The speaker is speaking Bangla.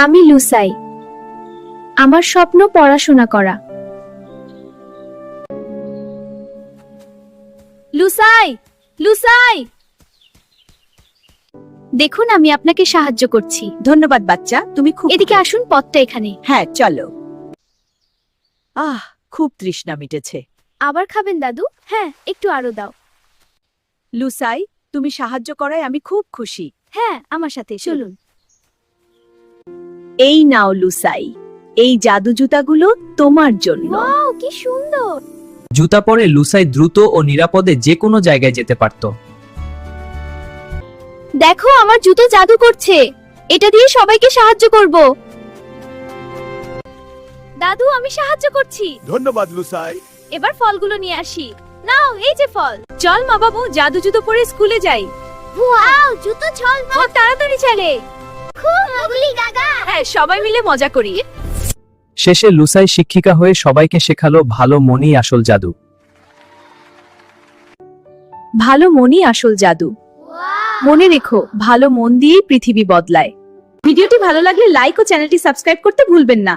আমি লুসাই। আমার স্বপ্ন পড়াশোনা করা। লুসাই, লুসাই, দেখুন আমি আপনাকে সাহায্য করছি। ধন্যবাদ বাচ্চা, তুমি খুব এদিকে আসুন, পথটা এখানে। হ্যাঁ চলো। খুব তৃষ্ণা মিটেছে। আবার খাবেন দাদু? হ্যাঁ, একটু আরো দাও। লুসাই, তুমি সাহায্য করায় আমি খুব খুশি। হ্যাঁ, আমার সাথে চলুন। এই নাও লুসাই, এই জাদু জুতাগুলো তোমার জন্য। ওয়াও, কি সুন্দর! জুতা পরে লুসাই দ্রুত ও নিরাপদে যে কোনো জায়গায় যেতে পারত। দেখো, আমার জুতো জাদু করছে। এটা দিয়ে সবাইকে সাহায্য করব। দাদু, আমি সাহায্য করছি। ধন্যবাদ লুসাই। এবার ফলগুলো নিয়ে আসি। নাও, এই যে ফল। চল মা বাবু, জাদু জুতো পরে স্কুলে যাই। ওয়াও, জুতো চল মা, তাড়াতাড়ি চলে। খুব উগলি গাগা। হ্যাঁ, সবাই মিলে মজা করি। শেষে লুসাই শিক্ষিকা হয়ে সবাইকে শেখালো ভালো মনই আসল জাদু। ভালো মনই আসল জাদু। মনে রেখো, ভালো মন দিয়েই পৃথিবী বদলায়। ভিডিওটি ভালো লাগলে লাইক ও চ্যানেলটি সাবস্ক্রাইব করতে ভুলবেন না।